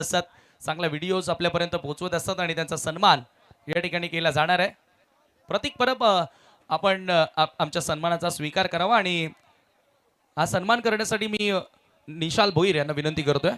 असतात, चांगला व्हिडिओज आपल्यापर्यंत पोहोचवत असतात आणि त्यांचा सन्मान या ठिकाणी केला जाणार आहे. प्रतीक परब आपण आमच्या सन्मानाचा स्वीकार करावा आणि हा सन्मान करण्यासाठी मी निशाल भोईर यांना विनंती करतोय.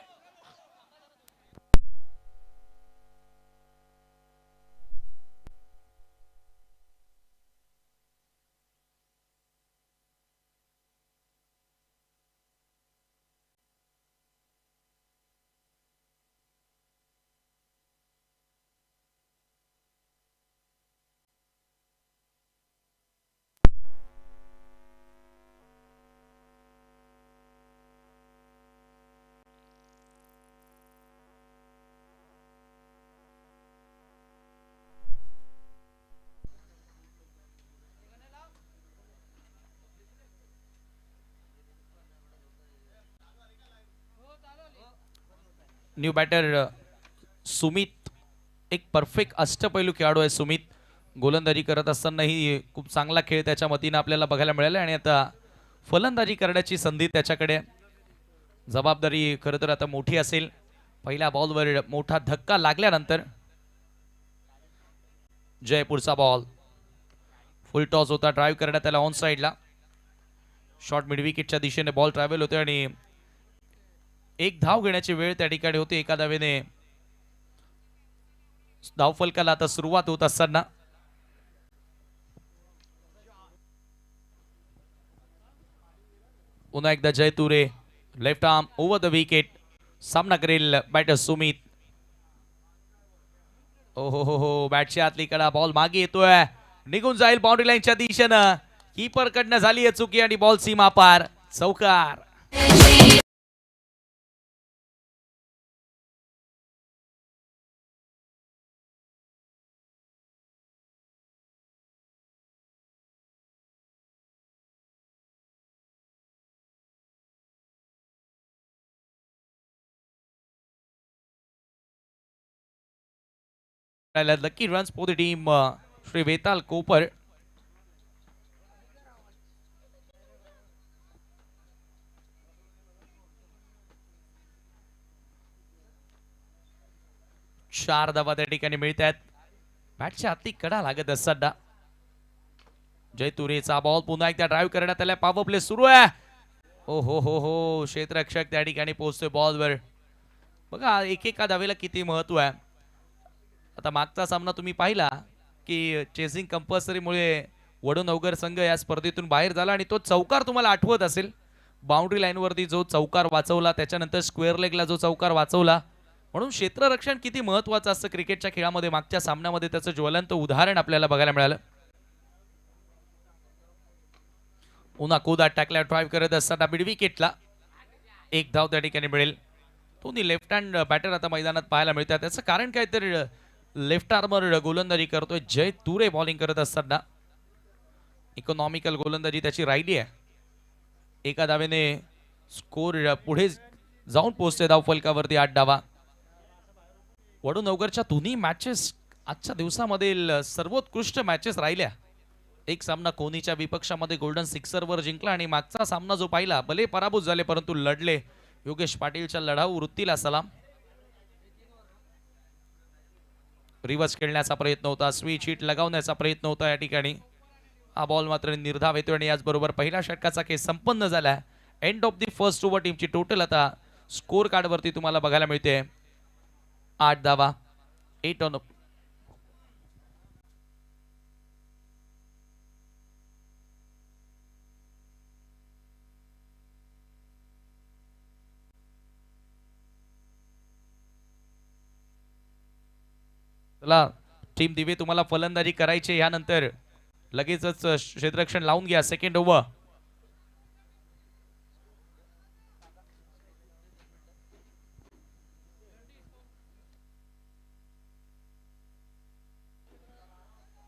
न्यू बॅटर सुमित एक परफेक्ट अष्टपैलू खेळाडू आहे. सुमित गोलंदाजी करत असतानाही खूप चांगला खेळ त्याच्या मतीनं आपल्याला बघायला मिळाला आणि आता फलंदाजी करण्याची संधी त्याच्याकडे. जबाबदारी खरं तर आता मोठी असेल. पहिल्या बॉलवर मोठा धक्का लागल्यानंतर जयपूरचा बॉल फुल टॉस होता. ड्राईव्ह करण्यात आला ऑन साईडला. शॉर्ट मिड विकेटच्या दिशेने बॉल ट्रॅव्हल होते आणि एक धाव घेण्याची वेळ त्या ठिकाणी होती. एका धावेने धावफलकाला आता सुरुवात होत असताना पुन्हा एकदा जय तुरे left arm over the wicket. सामना करेल बॅटर सुमित. हो हो हो बॅटच्या आतली कडा बॉल मागे येतोय, निघून जाईल बाउंड्री लाईनच्या दिशेनं. कीपर कडनं झाली आहे चुकी आणि बॉल सीमा पार. चौकार. Lucky runs for the team Shri Vetal Kopar. चार धावा त्या ठिकाणी मिळत आहेत. बॅटच्या हाती कडा लागत असताना जय तुरेचा बॉल पुन्हा एकदा ड्राईव्ह करण्यात आला. पॉवर प्ले सुरू आहे. ओ हो हो हो क्षेत्ररक्षक त्या ठिकाणी पोहोचतोय बॉलवर. बघा एकेका धावेला किती महत्व आहे. आता मागचा सामना तुम्ही पाहिला की चेसिंग कंपल्सरीमुळे वडून अवघर संघ या स्पर्धेतून बाहेर झाला आणि तो चौकार तुम्हाला आठवत असेल. बाउंड्री लाईनवरती जो चौकार वाचवला, त्याच्यानंतर स्क्वेअर लेगला जो चौकार वाचवला. म्हणून क्षेत्ररक्षण किती महत्वाचं असतं क्रिकेटच्या खेळामध्ये. मागच्या सामन्यामध्ये त्याचं ज्वलंत उदाहरण आपल्याला बघायला मिळालं. पुन्हा कोदा टाकल्या ड्राईव्ह करत असताना मिड विकेटला एक धाव त्या ठिकाणी मिळेल. दोन्ही लेफ्ट हँड बॅटर आता मैदानात पाहायला मिळतात. त्याचं कारण काय तर लेफ्ट आर्मर गोलंदाजी करतोय जय तुरे. बॉलिंग करत असताना इकॉनॉमिकल गोलंदाजी त्याची राहिली आहे. एका धावेने स्कोर पुढे जाऊन पोहोचते धावफलकावरती 8 धावा. वडून अवघरच्या दोन्ही मॅचेस आजच्या दिवसामधील सर्वोत्कृष्ट मॅचेस राहिल्या. एक सामना कोहलीच्या विपक्षामध्ये गोल्डन सिक्सरवर जिंकला आणि मागचा सामना जो पाहिला भले पराभूत झाले परंतु लढले. योगेश पाटीलच्या लढाऊ वृत्तीला सलाम. रिव्हर्स खेळण्याचा प्रयत्न होता, स्विच हिट लगावण्याचा प्रयत्न होता या ठिकाणी. हा बॉल मात्र निर्धाव येतो आणि याचबरोबर पहिल्या षटकाचा खेळ संपन्न झाला. End of the first over. टीमची टोटल आता स्कोर कार्ड वरती तुम्हाला बघायला मिळते 8 धावा 8 ऑन. चला टीम दिवे तुम्हाला फलंदाजी करायची. यानंतर लगेचच क्षेत्ररक्षण लावून घ्या. Second over.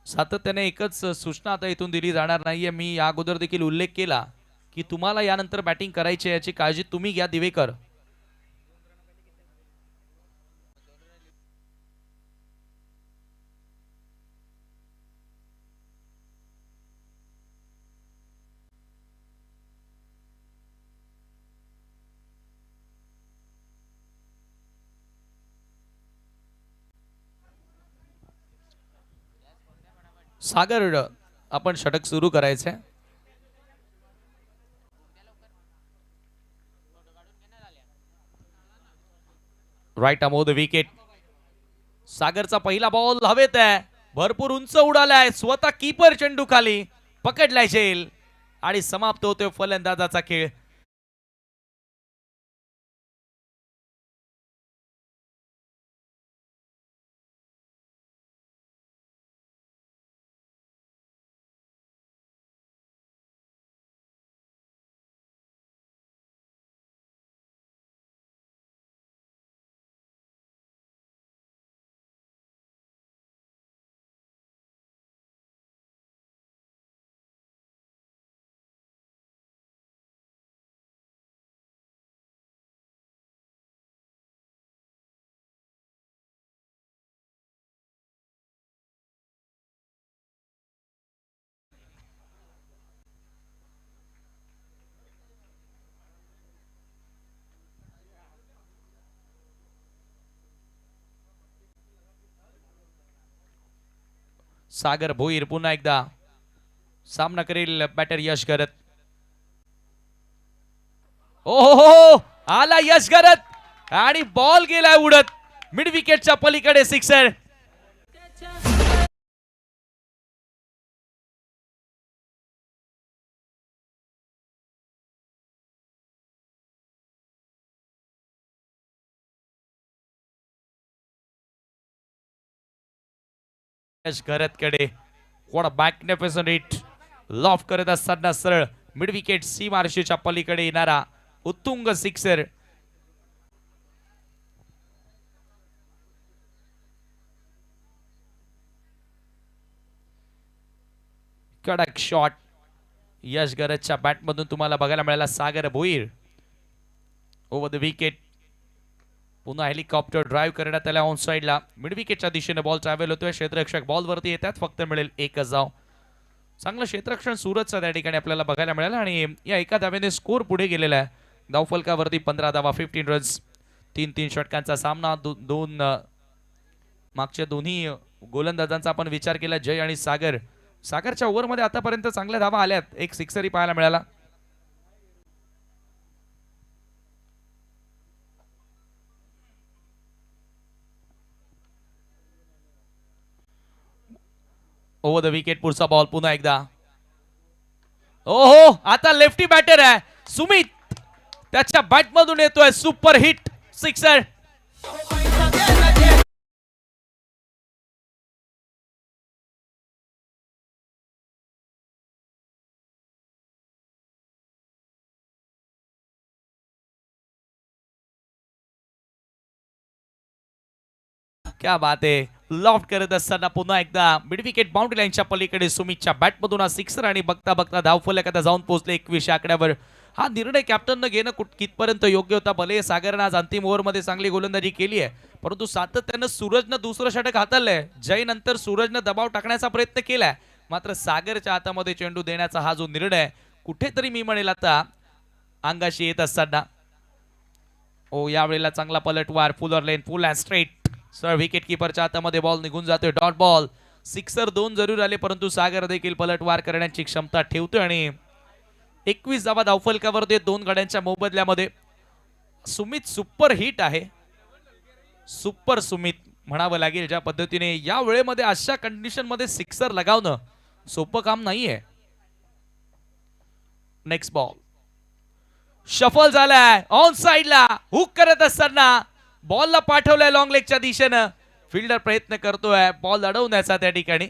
सातत्याने एकच सूचना आता इथून दिली जाणार नाहीये. मी या अगोदर देखील उल्लेख केला की तुम्हाला यानंतर बॅटिंग करायची याची काळजी तुम्ही घ्या दिवेकर. सागर आपण षटक सुरू करायचंय. Right Amod wicket. सागरचा पहिला बॉल हवेत आहे, भरपूर उंच उडालाय, स्वतः कीपर चेंडू खाली पकडलाय झेल आणि समाप्त होतोय फलंदाजाचा खेळ. सागर भोईर पुन्हा एकदा सामना करेल बॅटर यश करत. ओहो, आला यश करत आणि बॉल गेलाय उडत मिड विकेटच्या पलीकडे सिक्सर. यश करत कडे what a magnificent hit. Loaf करत असताना सरळ मिड विकेट सी मार्शीच्या पलीकडे येणारा उत्तुंग सिक्सर. कडक शॉट यश गरजच्या बॅट मधून तुम्हाला बघायला मिळाला. सागर भोईर ओव्हर द विकेट. पुन्हा हेलिकॉप्टर ड्राईव्ह करण्यात आला ऑन साइडला. मिड विकेटच्या दिशेने बॉल ट्रॅव्हल होतोय. क्षेत्ररक्षक बॉल वरती येतात, फक्त मिळेल एकच धाव. चांगलं क्षेत्ररक्षण सूरजचं त्या ठिकाणी आपल्याला बघायला मिळालं आणि या एका धावेने स्कोर पुढे गेलेला आहे. धावफलकावरती 15 धावा, 15 रन्स. 3-3 षटकांचा सामना. दोन मागच्या दोन्ही गोलंदाजांचा आपण विचार केला, जय आणि सागर. सागरच्या ओव्हरमध्ये आतापर्यंत चांगल्या धावा आल्यात, एक सिक्सरही पाहायला मिळाला. Over the wicket. पुढचा बॉल पुन्हा एकदा. ओहो, आता लेफ्टी बॅटर आहे सुमित, त्याच्या बॅट मधून येतोय सुपर हिट सिक्सर. क्या बात आहे. लॉफ्ट करत असताना पुन्हा एकदा मिड विकेट बाउंड्री लाईनच्या पलीकडे सुमितच्या बॅट मधून हा सिक्सर आणि बघता बघता धावफलक आता जाऊन पोहोचले 21 आकड्यावर. हा निर्णय कॅप्टननं घेणं कितपर्यंत योग्य होता. भले सागरनं आज अंतिम ओव्हरमध्ये चांगली गोलंदाजी केली आहे, परंतु सातत्यानं सूरजनं दुसरं षटक हाताळलंय. जय नंतर सूरजनं दबाव टाकण्याचा प्रयत्न केलाय, मात्र सागरच्या हातामध्ये चेंडू देण्याचा हा जो निर्णय कुठेतरी मी म्हणेल आता अंगाशी येत असताना. ओ, यावेळेला चांगला पलटवार, fuller length, full and straight. Sir wicket कीपरच्या हातामध्ये बॉल निघून जातोय. Dot ball. सिक्सर 2 जरूर आले, परंतु सागर देखील पलटवार करण्याची क्षमता ठेवतोय आणि 21 धावा धावफलकावरती 2 गड्यांच्या मोबदल्यामध्ये. सुमित सुपर हिट आहे. सुपर सुमित म्हणावं लागेल. ज्या पद्धतीने या वेळेमध्ये अशा कंडिशन मध्ये सिक्सर लगावणं सोपं काम नाहीये. नेक्स्ट बॉल शफल झालाय ऑन साइडला. हुक करत असताना बॉलला पाठवलाय लॉंग लेगच्या दिशेनं. फिल्डर प्रयत्न करतोय बॉल अडवण्याचा त्या ठिकाणी.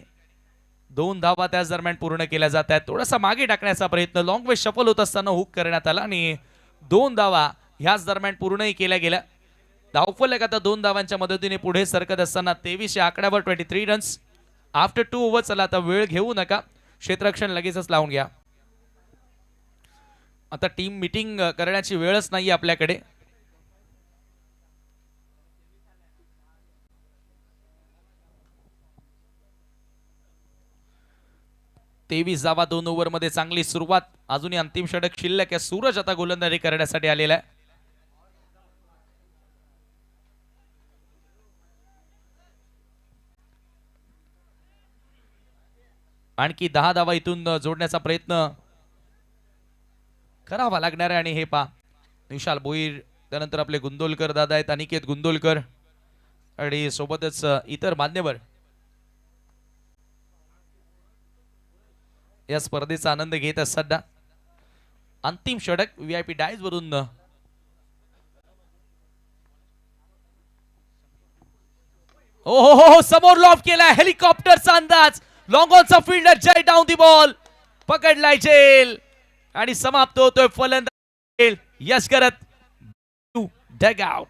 2 धावा त्याच दरम्यान पूर्ण केल्या जात आहेत. थोडासा मागे टाकण्याचा प्रयत्न लॉंग वे शफल होत असताना हुक करण्यात आला आणि 2 धावा ह्याच दरम्यान पूर्णही केल्या गेल्या. धावफलक आता 2 धावांच्या मदतीने पुढे सरकत असताना 23 आकड्यावर 23 रन्स आफ्टर 2 ओव्हर. चला आता वेळ घेऊ नका, क्षेत्ररक्षण लगेचच लावून घ्या. आता टीम मीटिंग करण्याची वेळच नाही आपल्याकडे. तेवीस धावा 2 ओव्हर मध्ये चांगली सुरुवात. अजूनही अंतिम षटक शिल्लक आहे. सूरज आता गोलंदाजी करण्यासाठी आलेला आहे. आणखी 10 धावा इथून जोडण्याचा प्रयत्न करावा लागणार आहे. आणि हे पा विशाल भोईर, त्यानंतर आपले गुंदोलकर दादा आहेत, अनिकेत गुंदोलकर आणि सोबतच इतर मान्यवर या स्पर्धेचा आनंद घेत असताना अंतिम षटक VIP डायस वरून हो समोर लॉफ केला, हेलिकॉप्टरचा अंदाज, लॉंग ऑनचा fielder Jay down the ball, पकडलाय जेल आणि समाप्त होतोय फलंदाज यश करत डगआउट.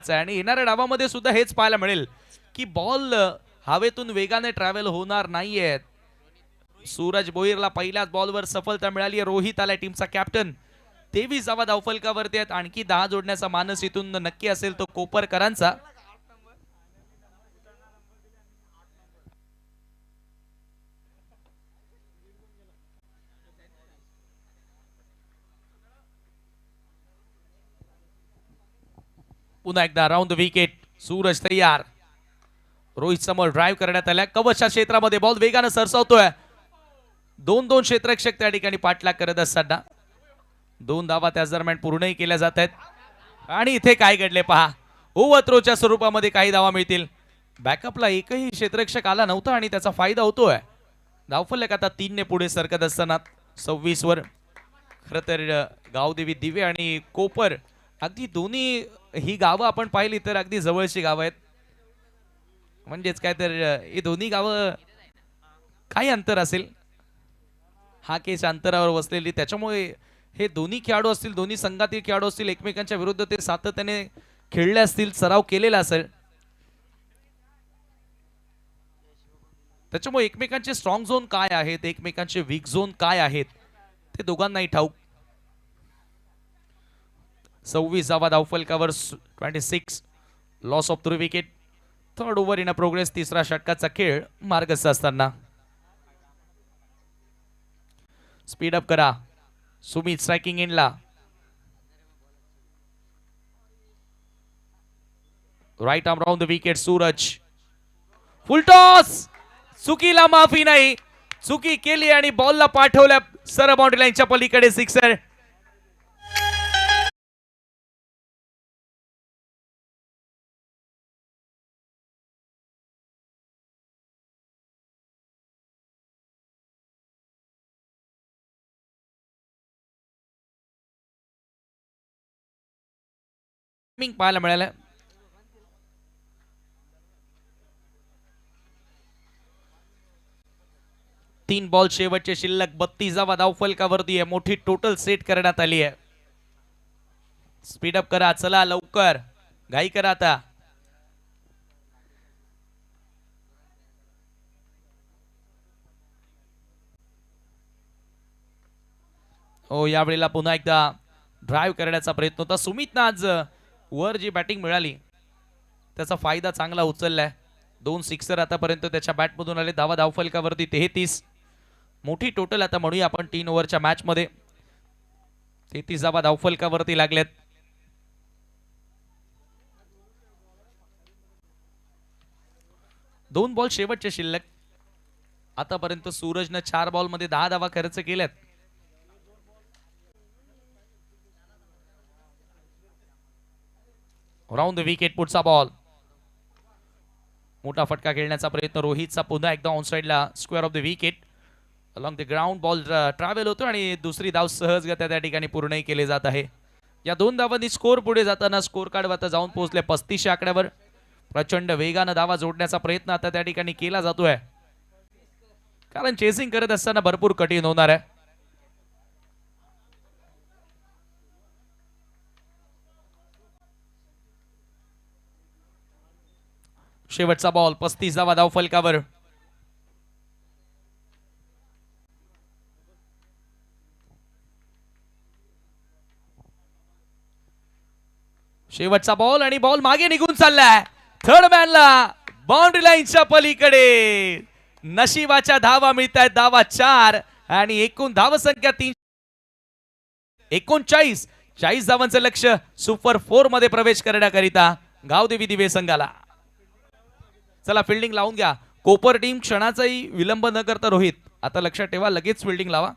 आणि येणाऱ्या डावामध्ये सुद्धा हेच पाहायला मिळेल की बॉल हवेतून वेगाने ट्रॅव्हल होणार नाहीयेत. सूरज भोईरला पहिल्याच बॉलवर सफलता मिळाली आहे. रोहित आलाय टीमचा कॅप्टन, 23 धावा धावफलकावरती आहेत. आणखी 10 जोडण्याचा मानस इथून नक्की असेल तो कोपरकरांचा. पुन्हा एकदा राऊंड द विकेट, सूरज तयार, रोहित समोर ड्राइव्ह करण्यात आल्या, कवचच्या क्षेत्रामध्ये बॉल वेगानं सरसावतोय. 2-2 क्षेत्ररक्षक त्या ठिकाणी पाठलाग करत असताना 2 धावा त्याच दरम्यान पूर्णही केल्या जात आहेत. आणि इथे काय घडले पहा, ओव्हरथ्रोच्या स्वरूपामध्ये काही धावा मिळतील. बॅकअपला एकही क्षेत्ररक्षक आला नव्हता आणि त्याचा फायदा होतोय. धावफलक आता 3 ने पुढे सरकत असताना 26 वर. खरं तर गावदेवी दिवे आणि कोपर अगदी दोन्ही ही गावं आपण पाहिली तर अगदी जवळची गावं आहेत. म्हणजेच काय तर ही दोन्ही गावं काही अंतर असेल हाकेच्या अंतरावर वसलेली, त्याच्यामुळे हे दोन्ही खेळाडू असतील, दोन्ही संघातील खेळाडू असतील, एकमेकांच्या विरुद्ध ते सातत्याने खेळले असतील, सराव केलेला असेल, त्याच्यामुळे एकमेकांचे स्ट्रॉंग झोन काय आहेत, एकमेकांचे वीक झोन काय आहेत ते दोघांनाही ठाऊक. 26 धावा धावफलकावर, 26 loss of 3 wicket. Third over in a progress, तिसरा षटकाचा खेळ मार्गस्थ असताना स्पीड अप करा. सुमित स्ट्रायकिंग इनला, right arm round the wicket. Suraj full toss, चुकीला माफी नाही, चुकी केली आणि बॉलला पाठवल्या सर बाउंड्री लाईनच्या पलीकडे. सिक्सर. पाहायला मिळालं. तीन बॉल शेवटचे शिल्लक, 32 धावा धावफलकावरती आहे. मोठी टोटल सेट करण्यात आली आहे. स्पीडअप करा, चला लवकर, घाई करा आता. हो, यावेळेला पुन्हा एकदा ड्राइव्ह करण्याचा प्रयत्न होता. सुमितनं आज वर जी बॅटिंग मिळाली त्याचा फायदा चांगला उचललाय. 2 सिक्सर आतापर्यंत त्याच्या बॅटमधून आले. धावा धावफलकावरती 33. मोठी टोटल आता म्हणूया आपण 3 ओव्हरच्या मॅच मध्ये 33 धावा धावफलकावरती लागल्यात. दोन बॉल शेवटचे शिल्लक. आतापर्यंत सूरजनं 4 बॉल मध्ये 10 धावा खर्च केल्यात. राऊंड द विकेट, पुढचा बॉल, मोठा फटका खेळण्याचा प्रयत्न रोहितचा. पुन्हा एकदा ऑन साइडला square of the wicket. Along the ground ball travel होतो आणि दुसरी धाव सहजगत्या त्या ठिकाणी पूर्णही केली जात आहे. या 2 धावांनी स्कोर पुढे जाताना स्कोर कार्ड आता जाऊन पोहोचले 35 आकड्यावर. प्रचंड वेगानं धावा जोडण्याचा प्रयत्न आता त्या ठिकाणी केला जातोय, कारण चेसिंग करत असताना भरपूर कठीण होणार आहे. शेवटचा बॉल, 35 धावा धावफलकावर. शेवटचा बॉल आणि बॉल मागे निघून चाललाय. थर्ड मॅनला बाउंड्री लाईनच्या पलीकडे नशिबाच्या धावा मिळत आहेत. धावा 4 आणि एकूण धाव संख्या 39 धावांचं लक्ष सुपर 4 मध्ये प्रवेश करण्याकरिता गावदेवी दिवे संघाला. चला फिल्डिंग लावून घ्या. कोपर टीम क्षणाचाही विलंब न करता रोहित आता लक्षात ठेवा, लगेच फिल्डिंग लावा.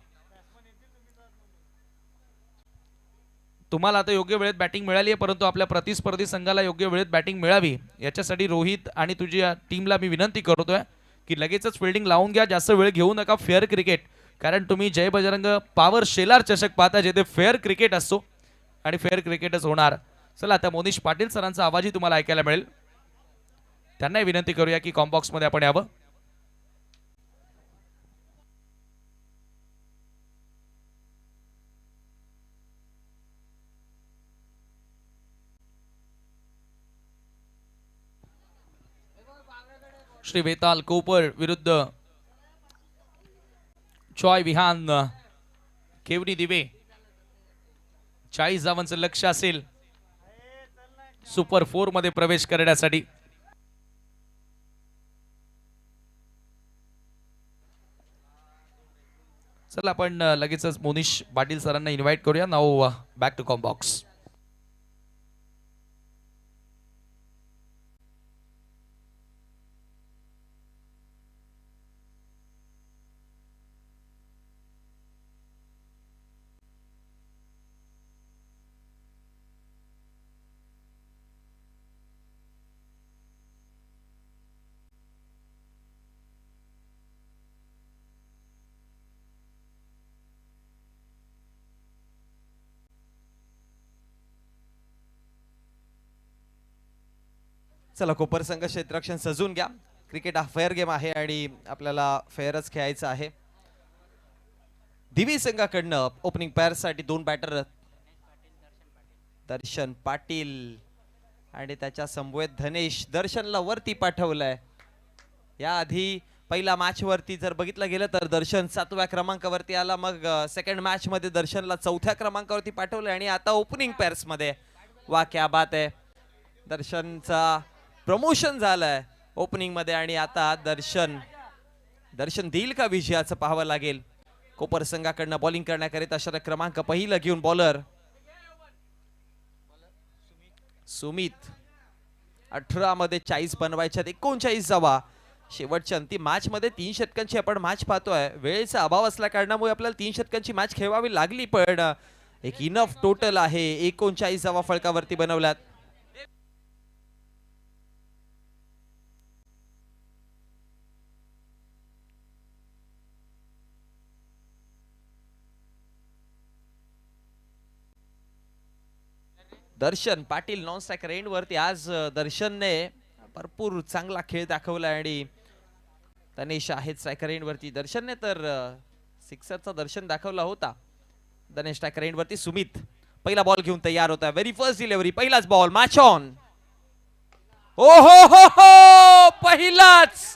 तुम्हाला आता योग्य वेळेत बॅटिंग मिळाली आहे, परंतु आपल्या प्रतिस्पर्धी संघाला योग्य वेळेत बॅटिंग मिळावी याच्यासाठी रोहित आणि तुझ्या टीमला मी विनंती करतोय की लगेचच फिल्डिंग लावून घ्या. जास्त वेळ घेऊ नका. फेअर क्रिकेट, कारण तुम्ही जय बजरंग पॉवर शेलार चषक पाहता जेथे फेअर क्रिकेट असतो आणि फेअर क्रिकेटच होणार. चला आता मोनिश पाटील सरांचा आवाजही तुम्हाला ऐकायला मिळेल. त्यांनाही विनंती करूया की कॉम्बॉक्स मध्ये आपण यावं. श्री वेताल कोपर विरुद्ध चॉय विहान केवरी दिवे. 40 धावांचं लक्ष असेल सुपर 4 मध्ये प्रवेश करण्यासाठी. चला आपण लगेचच मोनिश पाटील सरांना इन्व्हाइट करूया. Now back to combox. चला कोपर संघ क्षेत्ररक्षण सजून घ्या. क्रिकेट हा फेअर गेम आहे आणि आपल्याला फेअरच खेळायचं आहे. दिवी संघाकडनं ओपनिंग पेअर साठी 2 बॅटर दर्शन पाटील आणि त्याच्या समवेत धनेश. दर्शनला वरती पाठवलंय. या आधी पहिला मॅच वरती जर बघितलं गेलं तर दर्शन 7व्या क्रमांकावरती आला, मग सेकंड मॅच मध्ये दर्शनला 4थ्या क्रमांकावरती पाठवलंय आणि आता ओपनिंग पेअर्स मध्ये. वा क्या बात आहे. दर्शनचा प्रमोशन झालंय ओपनिंग मध्ये आणि आता दर्शन देईल का विजयाचं पाहावं लागेल. कोपर संघाकडनं बॉलिंग करण्याकरिता षटक क्रमांक पहिलं घेऊन बॉलर सुमित. 18 मध्ये 40 बनवायच्यात. 39 जावा. शेवटच्या अंतिम मॅच मध्ये 3 षटकांची आपण मॅच पाहतोय. वेळेचा अभाव असल्या कारणामुळे आपल्याला 3 षटकांची मॅच खेळवावी लागली, पण एक इनफ टोटल आहे. 39 जावा फळकावरती बनवल्यात. दर्शन पाटील नॉन स्ट्रायकर एंड वरती. आज दर्शनने भरपूर चांगला खेळ दाखवला आणि तनेश आहेत स्ट्रायकर एंड वरती. दर्शनने तर सिक्सरचा दर्शन दाखवला होता. तनेश स्ट्रायकर एंड वरती. सुमित पहिला बॉल घेऊन तयार होता. व्हेरी फर्स्ट डिलिव्हरी, पहिलाच बॉल, मॅच ऑन. ओ हो पहिलाच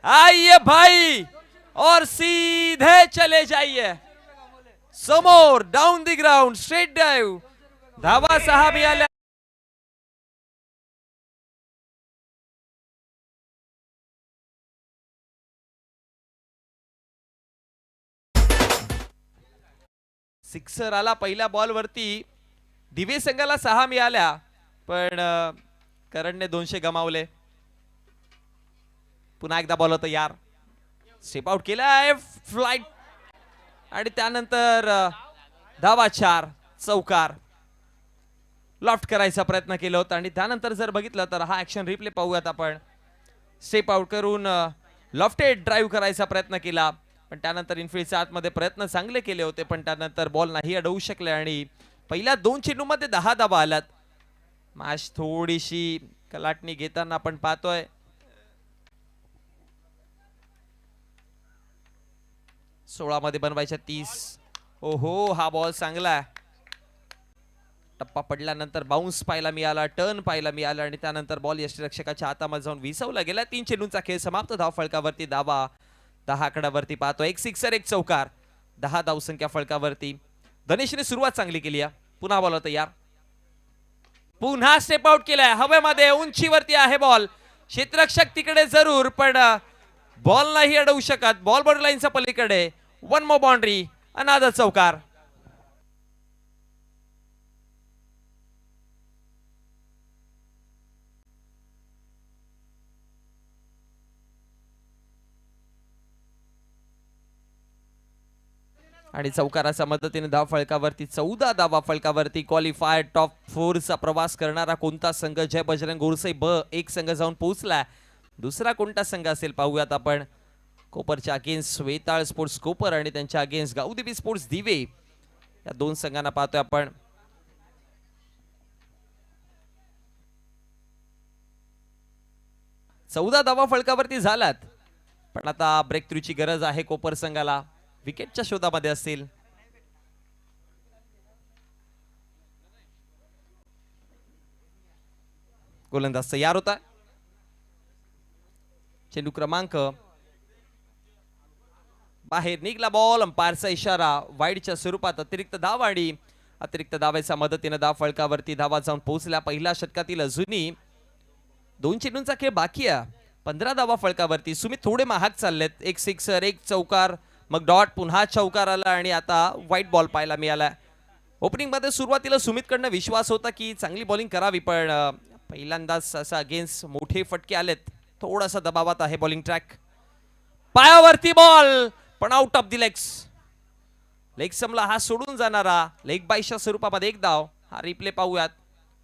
आइए भाई और सीधे चले जाइए समोर. Down the ground straight drive. धावा 6 मिळाल्या. सिक्सर आला पहिल्या बॉल वरती. दिवे संघाला 6 मिळाल्या, पण करणने 200 गमावले. पुन्हा एकदा बॉल होता यार. स्टेप आउट केलाय फ्लाइट आणि त्यानंतर धावा 4 चौकार. लॉफ्ट करायचा प्रयत्न केला होता आणि त्यानंतर जर बघितलं तर हा ऍक्शन रिप्ले पाहूयात आपण. स्टेप आउट करून लॉफ्टेड ड्राईव्ह करायचा प्रयत्न केला, पण त्यानंतर इनफिल्डच्या आतमध्ये प्रयत्न चांगले केले होते, पण त्यानंतर बॉल नाही अडवू शकले आणि पहिल्या 2 चेंडूमध्ये 10 धावा आल्यात. मॅच थोडीशी कलाटणी घेताना आपण पाहतोय. 16 मध्ये बनवायच्या 30. ओहो, हा बॉल चांगला. टप्पा पडल्यानंतर बाउन्स पाहायला मिळाला, टर्न पाहायला मिळाला आणि त्यानंतर बॉल यष्टीरक्षकाच्या हातामध्ये जाऊन विसवला गेला. 3 चेंडूंचा खेळ समाप्त. धाव फळकावरती धावा 10 आकड्यावरती पाहतो. 1 सिक्सर 1 चौकार. 10 धावसंख्या फळकावरती. धनेशने सुरुवात चांगली केली. पुन्हा बॉल तयार. पुन्हा स्टेप आउट केलाय हवेमध्ये उंचीवरती आहे बॉल क्षेत्ररक्षक तिकडे जरूर पण बॉल नाही अडवू शकत बॉल बॉर्डर लाईनच्या पलीकडे वन मोर बाउंड्री अनादर चौकार आणि चौकाराच्या मदतीने धाव फळकावरती 14 धावा फळकावरती क्वालिफायर टॉप 4 चा प्रवास करणारा कोणता संघ जय बजरंग गोरसे ब एक संघ जाऊन पोहोचला दुसरा कोणता संघ असेल पाहूयात आपण कोपरच्या अगेन्स्ट वेताळ स्पोर्ट्स कोपर आणि त्यांच्या अगेन्स्ट गावदेवी स्पोर्ट्स दिवे या दोन संघांना पाहतोय आपण चौदा धावा फळकावरती झाल्यात पण आता ब्रेक थ्रूची गरज आहे कोपर संघाला विकेटच्या शोधामध्ये असतील गोलंदाज तयार होता चेंडू क्रमांक बाहेर निघला बॉल अंपायरचा इशारा वाईडच्या स्वरूपात अतिरिक्त धाव आणि अतिरिक्त धावेच्या मदतीने धाव फळकावरती धावा जाऊन पोहोचल्या पहिल्या षटकातील अजूनही 2 चेंडूंचा खेळ बाकी आहे 15 धावा फळकावरती सुमित थोडे महाग चाललेत एक सिक्सर एक चौकार मग डॉट पुन्हा चौकार आला आणि आता व्हाईट बॉल पाहायला मिळाला ओपनिंग मध्ये सुरुवातीला सुमितकडनं विश्वास होता की चांगली बॉलिंग करावी पण पहिल्यांदाच असा अगेन्स्ट मोठे फटके आलेत थोडासा दबावात आहे बॉलिंग ट्रॅक पायावरती बॉल पण out of the legs leg समला हा सोडून जाणारा लेग बायच्या स्वरूपामध्ये एक धाव हा रिप्ले पाहूयात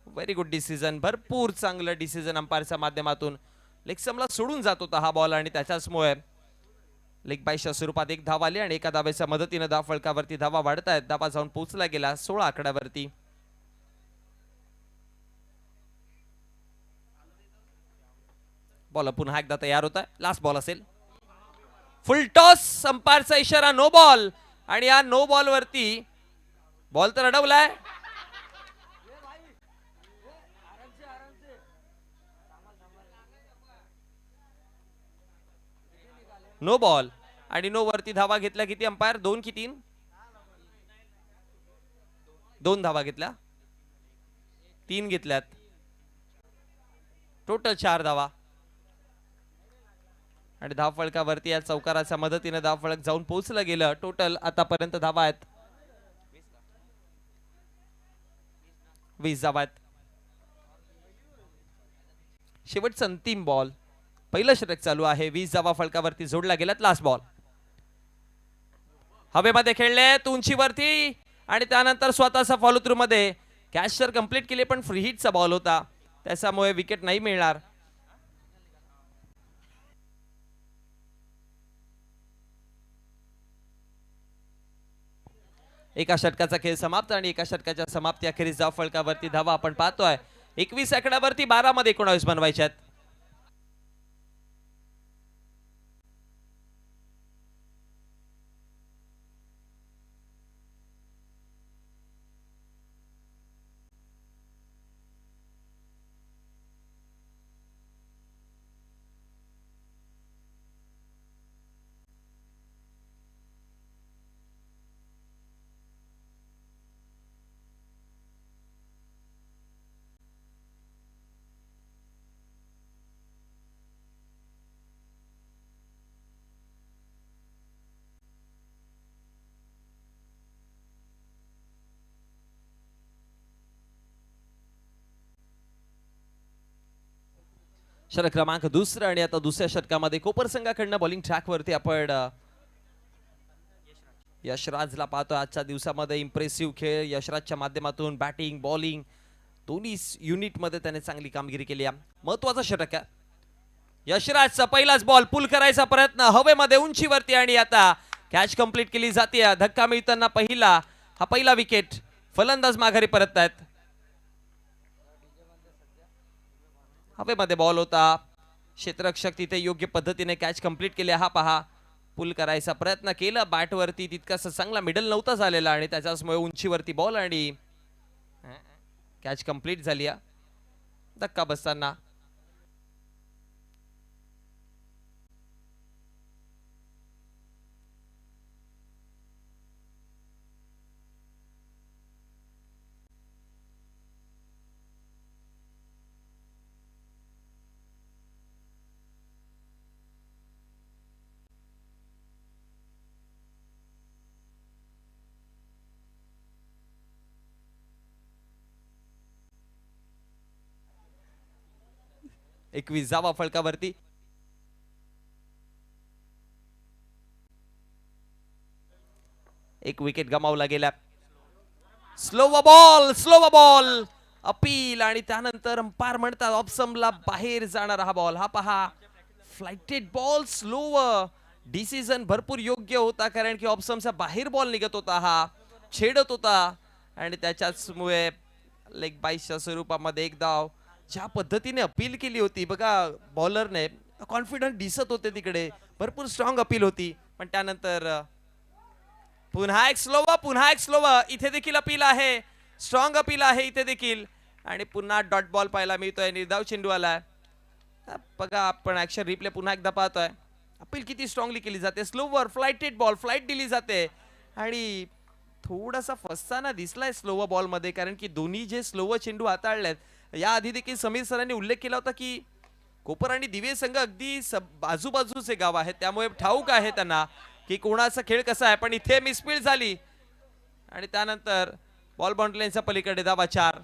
व्हेरी गुड डिसिजन भरपूर चांगलं डिसिजन अंपायरच्या माध्यमातून लेग समला सोडून जात होता हा बॉल आणि त्याच्याचमुळे लेग बायच्या स्वरूपात एक धाव आली आणि एका धावेच्या मदतीने धाव फळकावरती धावा वाढतायत धावा जाऊन पोहोचला गेला 16 आकड्यावरती बॉल पुन्हा एकदा तयार होता लास्ट बॉल असेल फुल टॉस अंपायरचा इशारा नो बॉल आणि या नो बॉल वरती बॉल तर अडवलाय नो बॉल आणि नो वरती धावा घेतल्या किती अंपायर 2 की 3 2 धावा घेतल्या 3 घेतल्यात टोटल 4 धावा आणि धाव फळकावरती या चौकाराच्या मदतीने धाव फळक जाऊन पोहोचलं गेलं टोटल आतापर्यंत धावा आहेत 20 धावा आहेत शेवटचा अंतिम बॉल पहिलं षटक चालू आहे 20 धावा फळकावरती जोडला गेलात लास्ट बॉल हवेमध्ये खेळले उंचीवरती आणि त्यानंतर स्वतःचा फॉलो थ्रू मध्ये कॅचर कंप्लीट केले पण फ्री हिटचा बॉल होता त्याच्यामुळे विकेट नाही मिळणार एका षटकाचा खेळ समाप्त आणि एका षटकाच्या समाप्ती अखेरीस धाव फळकावरती धावा आपण पाहतोय 21 आकड्यावरती 12 मध्ये 19 बनवायच्यात षटक क्रमांक दुसरा आणि आता दुसऱ्या षटकामध्ये कोपर संघाकडनं बॉलिंग ट्रॅक वरती आपण यशराजला पाहतो आजच्या दिवसामध्ये इम्प्रेसिव्ह खेळ यशराजच्या माध्यमातून बॅटिंग बॉलिंग दोन्ही युनिट मध्ये त्याने चांगली कामगिरी केली आहे महत्वाचा षटक आहे यशराजचा पहिलाच बॉल पुल करायचा प्रयत्न हवेमध्ये उंचीवरती आणि आता कॅच कंप्लीट केली जाते धक्का मिळताना पहिला विकेट फलंदाज माघारी परततायत हवेमध्ये बॉल होता क्षेत्ररक्षक तिथे योग्य पद्धतीने कॅच कंप्लीट केले हा पहा पुल करायचा प्रयत्न केला बॅट वरती तितकासा चांगला मिडल नव्हता झालेला आणि त्याच्यामुळे उंचीवरती बॉल आणि कॅच कंप्लीट झाली धक्का बसताना 21 धावा फलकावरती. एक विकेट गमावला गेला. स्लो बॉल अपील आणि त्यानंतर अंपायर म्हणतात ऑप्समला बाहेर जाणारा हा बॉल. हा पहा फ्लाइटेड बॉल स्लो. डिसिजन भरपूर योग्य होता कारण की ऑप्समचा बाहेर बॉल निघत होता, हा छेडत होता आणि त्याच्याचमुळे लेग बाईसच्या स्वरूपामध्ये एक धाव. ज्या पद्धतीने अपील केली होती बघा बॉलरने, कॉन्फिडंट दिसत होते तिकडे, भरपूर स्ट्रॉंग अपील होती. पण त्यानंतर पुन्हा एक स्लो. इथे देखील अपील आहे, स्ट्रॉंग अपील आहे इथे देखील आणि पुन्हा डॉट बॉल पाहायला मिळतोय. निर्धाव चेंडू आलाय बघा, आपण ऍक्शन रिप्ले पुन्हा एकदा पाहतोय. अपील किती स्ट्रॉंगली केली जाते. स्लोवर फ्लाइटेड बॉल, फ्लाइट दिली जाते आणि थोडासा फसताना दिसलाय स्लोवर बॉल मध्ये कारण की दोन्ही जे स्लोवर चेंडू हाताळलेत, या आधी देखील समीर सरांनी उल्लेख केला होता की कोपर आणि दिवे संघ अगदी आजूबाजूचे गाव आहेत, त्यामुळे ठाऊक आहे त्यांना की कोणाचा खेळ कसा आहे. पण इथे मिसफील्ड झाली आणि त्यानंतर बॉल बाउंड्री लाईनच्या पलीकडे धावा 4.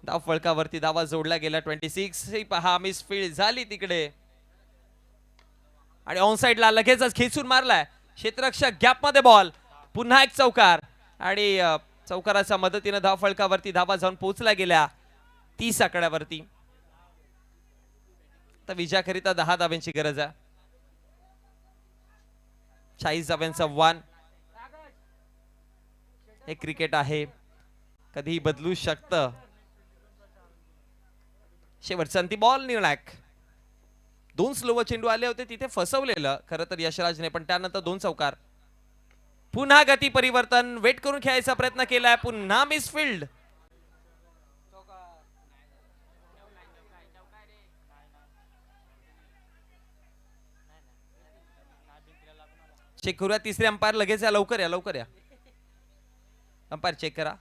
धाव फळकावरती धावा जोडला गेला 26. पहा मिसफील्ड झाली तिकडे आणि ऑन साइडला लगेचच खेचून मारलाय क्षेत्ररक्षक, गॅप मध्ये बॉल. पुन्हा एक चौकार आणि चौकाराच्या मदतीने धाव फळकावरती धावा जाऊन पोहोचल्या गेल्या 30 आकड्यावरती. तर विजयाकरिता 10 धाव्यांची गरज आहे. 40 धाव्यांचा 1. हे क्रिकेट आहे, कधीही बदलू शकतं. शेवटचा अंतिम बॉल निर्णायक. 2 स्लोवर चेंडू आले होते तिथे फसवलेलं खरं तर यशराजने, पण त्यानंतर 2 चौकार. पुन्हा गती परिवर्तन, वेट करून खेळायचा प्रयत्न केलाय, पुन्हा मिसफील्ड. चेक करूया. तिसरे अंपायर लगेच या, लवकर या. अंपायर चेक करा.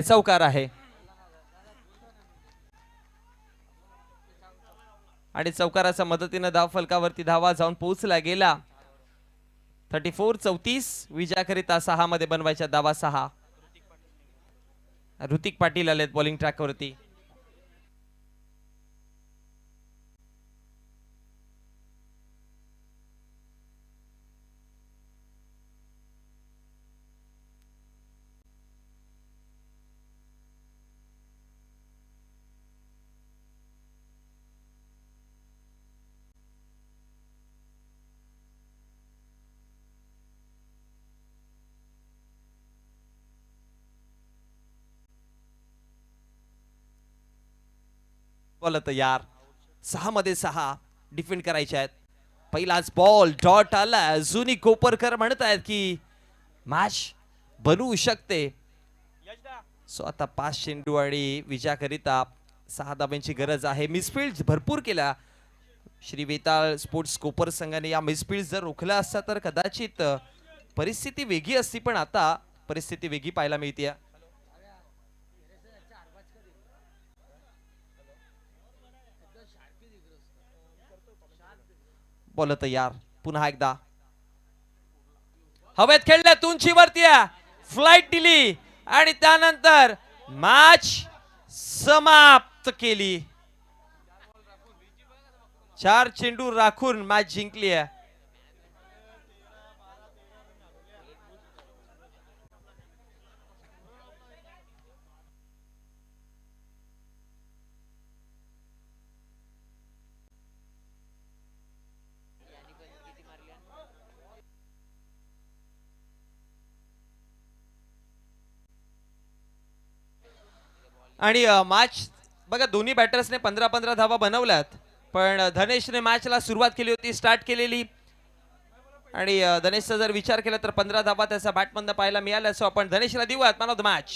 चौकार आहे आणि चौकाराच्या मदतीने धाव फलकावरती धावा जाऊन पोहोचला गेला. 34-34 विजयाकरिता 6 मध्ये बनवायच्या धावा 6. ऋतिक पाटील आलेत बॉलिंग ट्रॅकवरती. बॉल तयार. 6 मध्ये 6 डिफेंड करायचे आहेत. पहिलाच बॉल डॉट आला. जुनी कोपरकर म्हणतायत की मॅच बनवू शकते. सो आता 5 चेंडू आणि विजयाकरिता 6 धाब्यांची गरज आहे. मिसफील्ड भरपूर केला श्री वेताळ स्पोर्ट्स कोपर संघाने. या मिसफील्ड जर रोखला असता तर कदाचित परिस्थिती वेगळी असती, पण आता परिस्थिती वेगळी पाहायला मिळते. बॉल तयार. पुन्हा एकदा हवेत खेळल्यात, उंचीवरती फ्लाइट दिली आणि त्यानंतर मॅच समाप्त केली. 4 चेंडू राखून मॅच जिंकली आहे. आणि मॅच बघा दोन्ही बॅटर्सने 15-15 धावा बनवल्यात, पण धनेशने मॅचला सुरुवात केली होती, स्टार्ट केलेली. आणि धनेशचा जर विचार केला तर 15 धावा त्याचा बॅटमधनं पाहायला मिळाल्या, सो आपण धनेशला देऊयात मॅन ऑफ द मॅच.